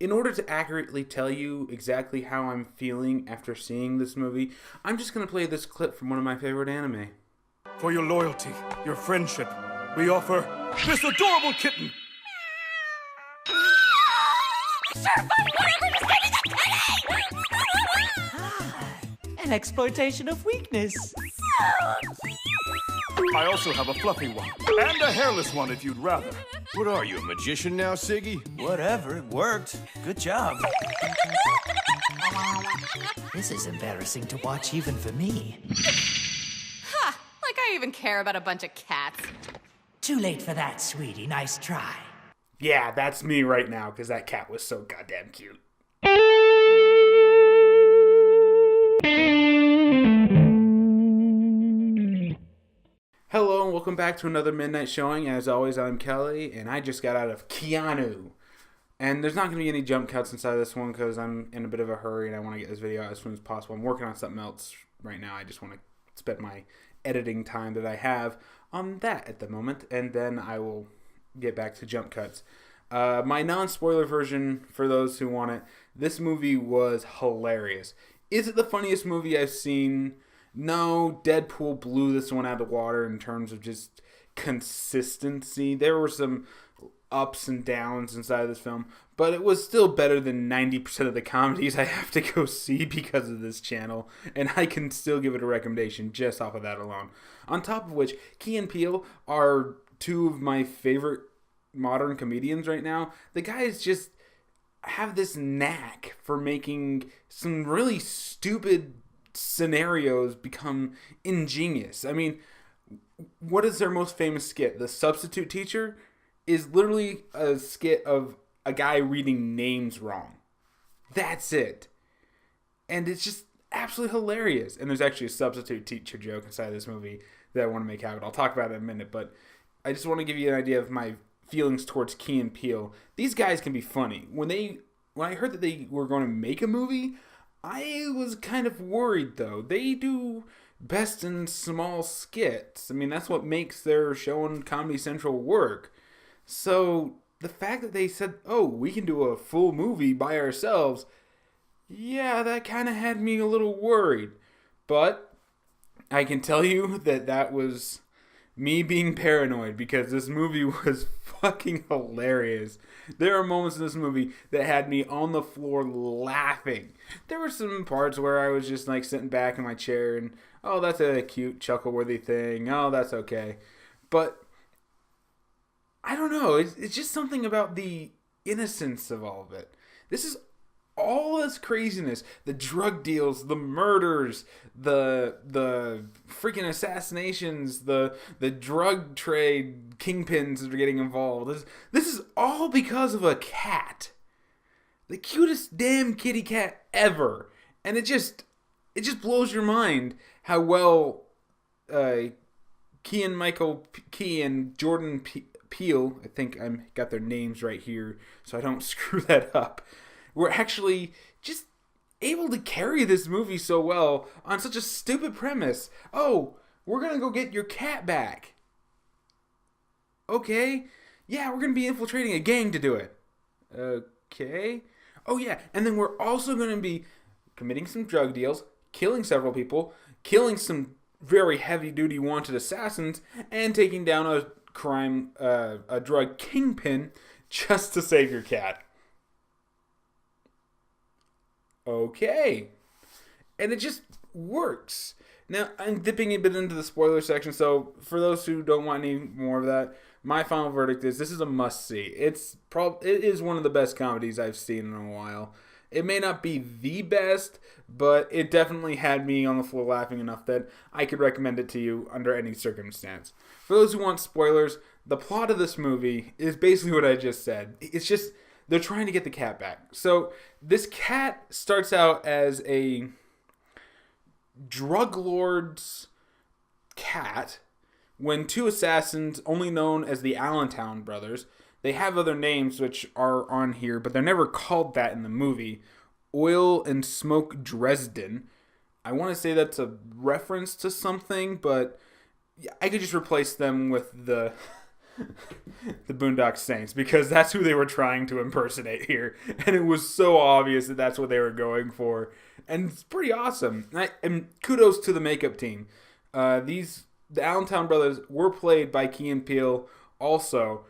in order to accurately tell you exactly how I'm feeling after seeing this movie, I'm just going to play this clip from one of my favorite anime. For your loyalty, your friendship, we offer this adorable kitten. Sure, fine, whatever, just give me the kitty! An exploitation of weakness. So cute! I also have a fluffy one, and a hairless one if you'd rather. What are you, a magician now, Siggy? Whatever, it worked. Good job. This is embarrassing to watch even for me. Ha! Like I even care about a bunch of cats. Too late for that, sweetie. Nice try. Yeah, that's me right now, because that cat was so goddamn cute. Hello and welcome back to another Midnight Showing. As always, I'm Kelly, and I just got out of Keanu. And there's not going to be any jump cuts inside of this one because I'm in a bit of a hurry and I want to get this video out as soon as possible. I'm working on something else right now. I just want to spend my editing time that I have on that at the moment, and then I will get back to jump cuts. My non-spoiler version, for those who want it, this movie was hilarious. Is it the funniest movie I've seen? No, Deadpool blew this one out of the water in terms of just consistency. There were some ups and downs inside of this film, but it was still better than 90% of the comedies I have to go see because of this channel, and I can still give it a recommendation just off of that alone. On top of which, Key and Peele are two of my favorite modern comedians right now. The guys just have this knack for making some really stupid scenarios become ingenious. I mean, what is their most famous skit? The Substitute Teacher is literally a skit of a guy reading names wrong. That's it. And it's just absolutely hilarious. And there's actually a substitute teacher joke inside of this movie that I want to make out. I'll talk about it in a minute, but I just want to give you an idea of my feelings towards Key and Peele. These guys can be funny. When I heard that they were going to make a movie, I was kind of worried, though. They do best in small skits. I mean, that's what makes their show on Comedy Central work. So the fact that they said, oh, we can do a full movie by ourselves, yeah, that kind of had me a little worried. But I can tell you that that was me being paranoid, because this movie was fucking hilarious. There are moments in this movie that had me on the floor laughing. There were some parts where I was just like sitting back in my chair and, oh, that's a cute chuckle-worthy thing. Oh, that's okay. But I don't know. It's just something about the innocence of all of it. This is all this craziness, the drug deals, the murders, the freaking assassinations, the drug trade kingpins that are getting involved. This is all because of a cat. The cutest damn kitty cat ever. And it just blows your mind how well Keegan-Michael Key and Jordan Peele, I think I got their names right here so I don't screw that up, were actually just able to carry this movie so well on such a stupid premise. Oh, we're going to go get your cat back. Okay. Yeah, we're going to be infiltrating a gang to do it. Okay. Oh, yeah. And then we're also going to be committing some drug deals, killing several people, killing some very heavy-duty wanted assassins, and taking down a drug kingpin just to save your cat. Okay. And it just works. Now, I'm dipping a bit into the spoiler section, so for those who don't want any more of that, my final verdict is this is a must-see. It is one of the best comedies I've seen in a while. It may not be the best, but it definitely had me on the floor laughing enough that I could recommend it to you under any circumstance. For those who want spoilers, the plot of this movie is basically what I just said. It's just they're trying to get the cat back. So this cat starts out as a drug lord's cat when two assassins, only known as the Allentown brothers, they have other names which are on here, but they're never called that in the movie, Oil and Smoke Dresden. I want to say that's a reference to something, but I could just replace them with the the Boondock Saints, because that's who they were trying to impersonate here, and it was so obvious that that's what they were going for, and it's pretty awesome. And kudos to the makeup team. The Allentown brothers were played by Key and Peele also,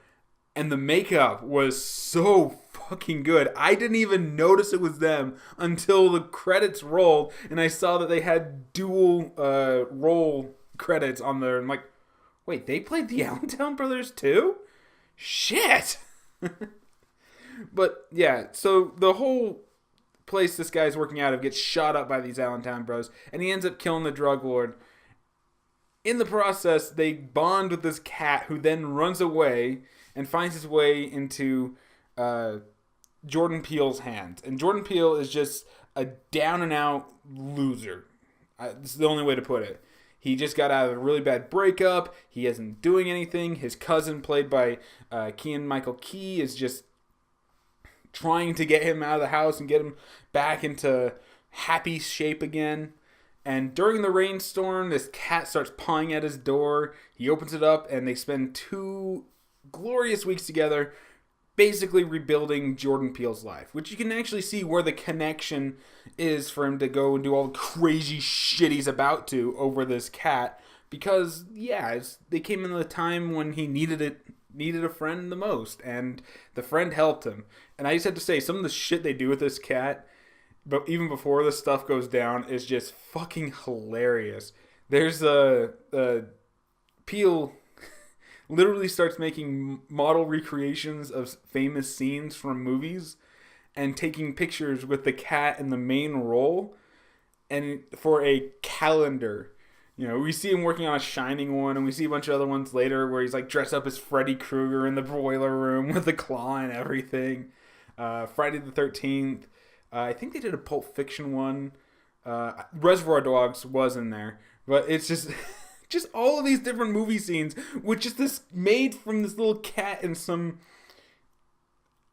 and the makeup was so fucking good. I didn't even notice it was them until the credits rolled, and I saw that they had dual roll credits on there. I'm like, wait, they played the Allentown brothers too? Shit! But yeah, so the whole place this guy's working out of gets shot up by these Allentown bros, and he ends up killing the drug lord. In the process, they bond with this cat who then runs away and finds his way into Jordan Peele's hands. And Jordan Peele is just a down-and-out loser. This is the only way to put it. He just got out of a really bad breakup. He isn't doing anything. His cousin, played by Keegan-Michael Key, is just trying to get him out of the house and get him back into happy shape again. And during the rainstorm, this cat starts pawing at his door. He opens it up, and they spend 2 glorious weeks together basically rebuilding Jordan Peele's life, which you can actually see where the connection is for him to go and do all the crazy shit he's about to over this cat, because they came in at a time when he needed a friend the most, and the friend helped him. And I just have to say, some of the shit they do with this cat, but even before this stuff goes down, is just fucking hilarious. There's Peele literally starts making model recreations of famous scenes from movies and taking pictures with the cat in the main role and for a calendar. You know, we see him working on a Shining one, and we see a bunch of other ones later where he's like dressed up as Freddy Krueger in the boiler room with the claw and everything. Friday the 13th. I think they did a Pulp Fiction one. Reservoir Dogs was in there. But it's just... just all of these different movie scenes with just this made from this little cat and some...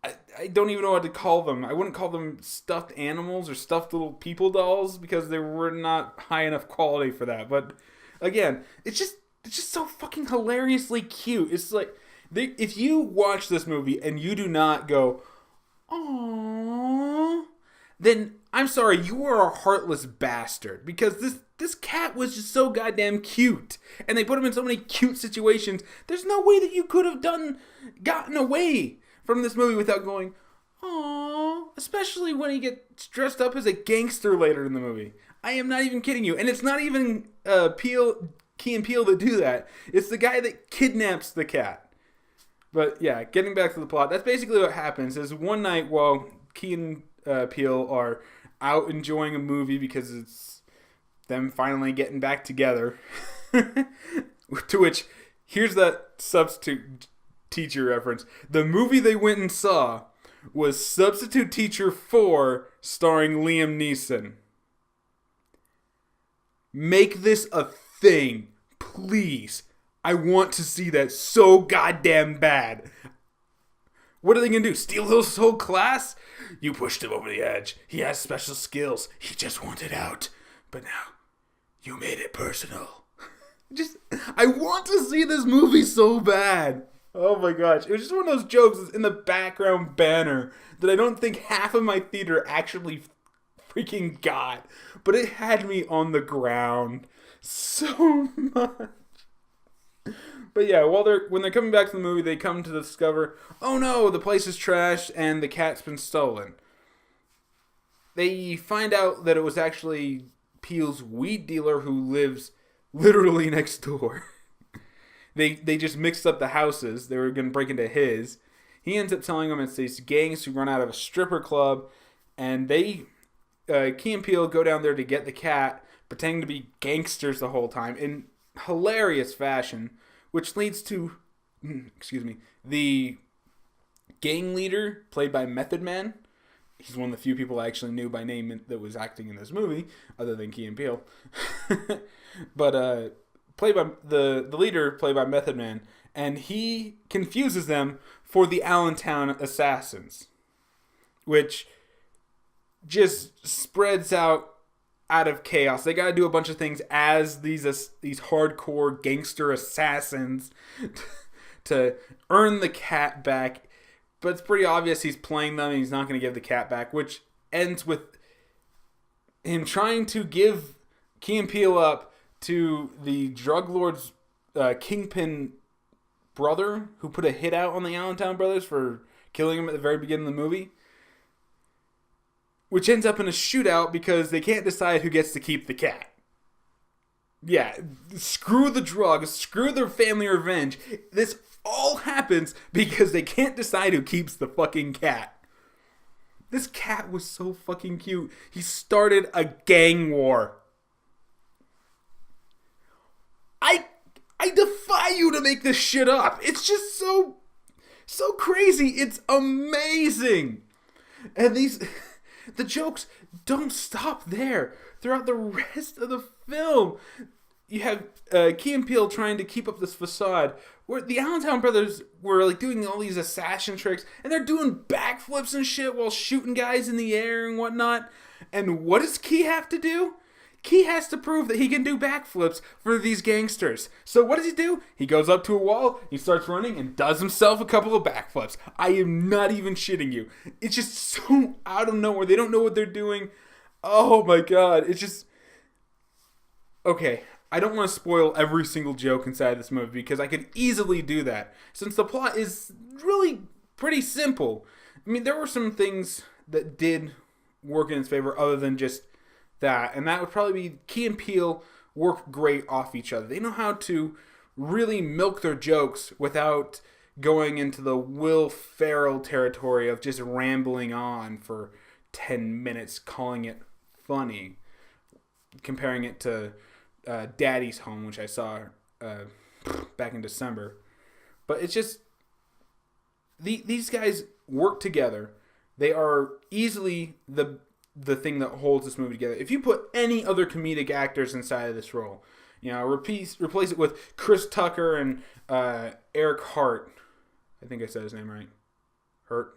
I don't even know what to call them. I wouldn't call them stuffed animals or stuffed little people dolls because they were not high enough quality for that. But again, it's just so fucking hilariously cute. It's like, if you watch this movie and you do not go, aww, then I'm sorry, you are a heartless bastard, because this cat was just so goddamn cute, and they put him in so many cute situations. There's no way that you could have gotten away from this movie without going, aww, especially when he gets dressed up as a gangster later in the movie. I am not even kidding you, and it's not even Key and Peele that do that. It's the guy that kidnaps the cat. But yeah, getting back to the plot, that's basically what happens. Is one night while Key and Peele are out enjoying a movie because it's them finally getting back together. To which, here's that substitute teacher reference. The movie they went and saw was Substitute Teacher 4, starring Liam Neeson. Make this a thing, please. I want to see that so goddamn bad. What are they going to do? Steal his whole class? You pushed him over the edge. He has special skills. He just wanted out. But now, you made it personal. I want to see this movie so bad. Oh my gosh. It was just one of those jokes that's in the background banner that I don't think half of my theater actually freaking got. But it had me on the ground so much. But yeah, when they're coming back to the movie, they come to discover, oh no, the place is trashed and the cat's been stolen. They find out that it was actually Peele's weed dealer who lives literally next door. They just mixed up the houses. They were going to break into his. He ends up telling them it's these gangs who run out of a stripper club, and Key and Peele go down there to get the cat, pretending to be gangsters the whole time in hilarious fashion, which leads to, the gang leader, played by Method Man. He's one of the few people I actually knew by name that was acting in this movie, other than Key and Peele. But played by the leader, played by Method Man, and he confuses them for the Allentown assassins, which just spreads out of chaos. They gotta do a bunch of things as these hardcore gangster assassins to earn the cat back. But it's pretty obvious he's playing them and he's not going to give the cat back, which ends with him trying to give Key and Peele up to the drug lord's kingpin brother who put a hit out on the Allentown brothers for killing him at the very beginning of the movie. Which ends up in a shootout because they can't decide who gets to keep the cat. Yeah, screw the drugs, screw their family revenge. This all happens because they can't decide who keeps the fucking cat. This cat was so fucking cute. He started a gang war. I defy you to make this shit up. It's just so crazy. It's amazing. And the jokes don't stop there. Throughout the rest of the film, you have Key and Peele trying to keep up this facade where the Allentown brothers were like doing all these assassin tricks, and they're doing backflips and shit while shooting guys in the air and whatnot. And what does Key have to do? Key has to prove that he can do backflips for these gangsters. So what does he do? He goes up to a wall, he starts running, and does himself a couple of backflips. I am not even shitting you. It's just so out of nowhere. They don't know what they're doing. Oh my god. It's just... Okay, I don't want to spoil every single joke inside this movie because I could easily do that, since the plot is really pretty simple. I mean, there were some things that did work in its favor other than just that, and that would probably be Key and Peele work great off each other. They know how to really milk their jokes without going into the Will Ferrell territory of just rambling on for 10 minutes calling it funny, comparing it to Daddy's Home, which I saw back in December. But it's just these guys work together. They are easily the thing that holds this movie together. If you put any other comedic actors inside of this role, you know, replace it with Chris Tucker and Eric Hart. I think I said his name right. Hurt.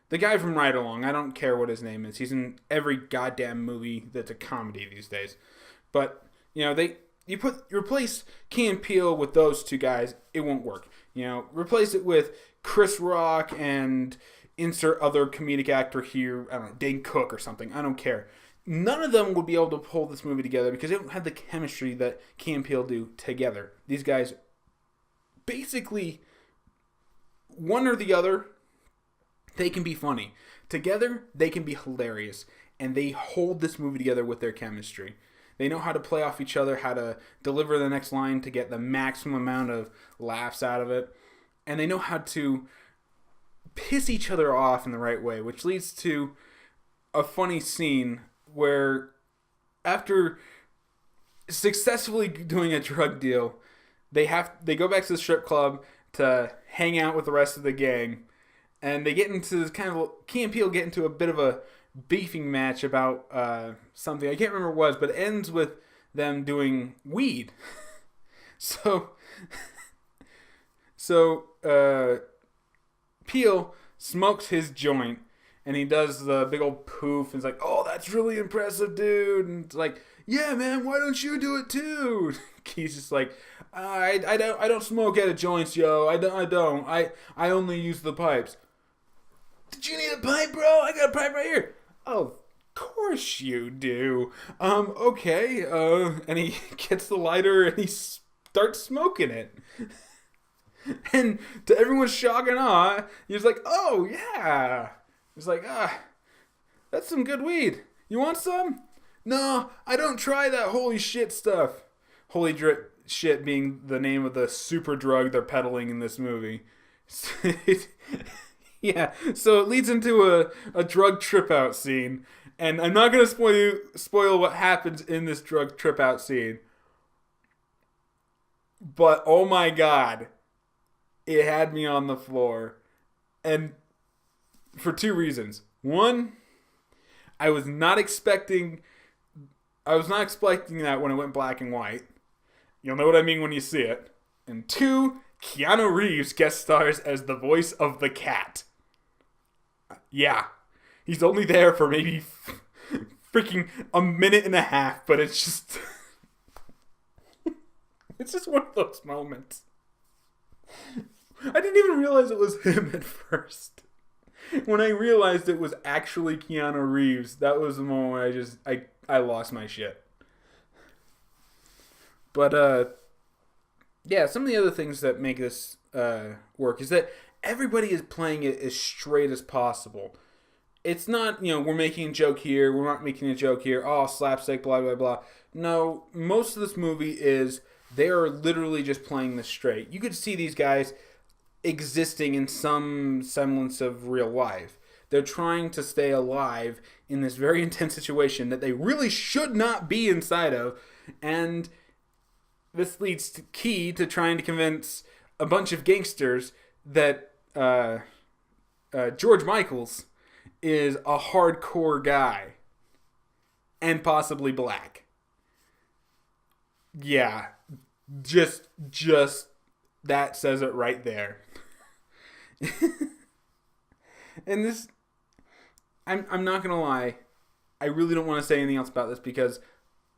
The guy from Ride Along. I don't care what his name is. He's in every goddamn movie that's a comedy these days. But you know, you replace Key and Peele with those two guys, it won't work. You know, replace it with Chris Rock and insert other comedic actor here, I don't know, Dane Cook or something, I don't care. None of them would be able to pull this movie together because they don't have the chemistry that Key and Peele do together. These guys, basically, one or the other, they can be funny. Together, they can be hilarious. And they hold this movie together with their chemistry. They know how to play off each other, how to deliver the next line to get the maximum amount of laughs out of it. And they know how to piss each other off in the right way, which leads to a funny scene where after successfully doing a drug deal, they go back to the strip club to hang out with the rest of the gang, and they get into this kind of Key and Peele get into a bit of a beefing match about something I can't remember what it was, but it ends with them doing weed. so Peele smokes his joint, and he does the big old poof, and he's like, "Oh, that's really impressive, dude." And it's like, "Yeah, man, why don't you do it too?" He's just like, I don't smoke out of joints, yo. I don't. I only use the pipes." "Did you need a pipe, bro? I got a pipe right here." "Oh, of course you do." Okay. And he gets the lighter and he starts smoking it. And to everyone's shock and awe, he's like, "Oh, yeah." He's like, "That's some good weed. You want some?" "No, I don't try that holy shit stuff." Holy shit being the name of the super drug they're peddling in this movie. Yeah, so it leads into a drug trip out scene. And I'm not going to spoil what happens in this drug trip out scene. But, oh my god, it had me on the floor. And for two reasons. One, I was not expecting that when it went black and white. You'll know what I mean when you see it. And two, Keanu Reeves guest stars as the voice of the cat. Yeah. He's only there for maybe freaking a minute and a half, but it's just... it's just one of those moments. I didn't even realize it was him at first. When I realized it was actually Keanu Reeves, that was the moment where I lost my shit. But, yeah, some of the other things that make this work is that everybody is playing it as straight as possible. It's not, we're making a joke here, we're not making a joke here, oh, slapstick, blah, blah, blah. No, most of this movie is they are literally just playing this straight. You could see these guys existing in some semblance of real life. They're trying to stay alive in this very intense situation that they really should not be inside of, and this leads to Key to trying to convince a bunch of gangsters that George Michaels is a hardcore guy and possibly black. Yeah, just that says it right there. And this, I'm not gonna lie, I really don't want to say anything else about this because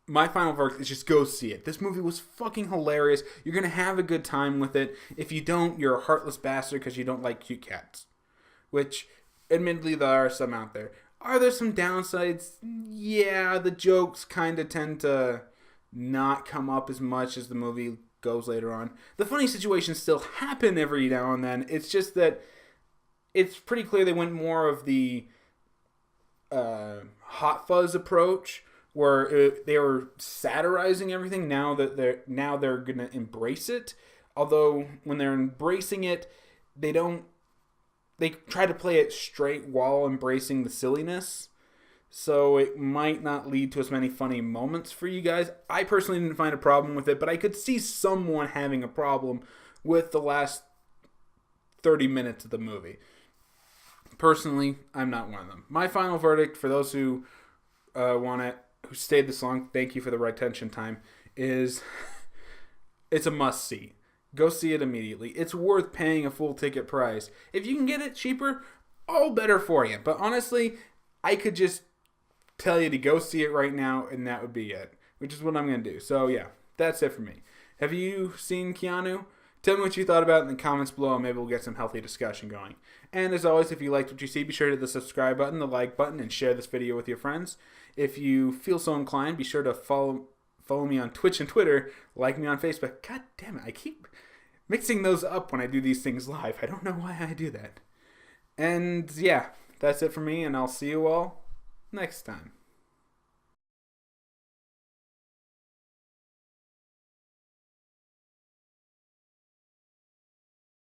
my final verdict is just go see it. This movie was fucking hilarious. You're gonna have a good time with it. If you don't, you're a heartless bastard because you don't like cute cats. Which, admittedly, there are some out there. Are there some downsides? Yeah, the jokes kind of tend to not come up as much as the movie goes later on. The funny situations still happen every now and then. It's just that it's pretty clear they went more of the Hot Fuzz approach, where they were satirizing everything. Now they're gonna embrace it. Although when they're embracing it, they try to play it straight while embracing the silliness. So it might not lead to as many funny moments for you guys. I personally didn't find a problem with it, but I could see someone having a problem with the last 30 minutes of the movie. Personally, I'm not one of them. My final verdict, for those who want it, who stayed this long, thank you for the retention time, is it's a must-see. Go see it immediately. It's worth paying a full ticket price. If you can get it cheaper, all better for you. But honestly, I could just tell you to go see it right now, and that would be it, which is what I'm going to do. So, yeah, that's it for me. Have you seen Keanu? Tell me what you thought about it in the comments below, and maybe we'll get some healthy discussion going. And as always, if you liked what you see, be sure to hit the subscribe button, the like button, and share this video with your friends. If you feel so inclined, be sure to follow me on Twitch and Twitter, like me on Facebook. God damn it, I keep mixing those up when I do these things live. I don't know why I do that. And yeah, that's it for me, and I'll see you all next time.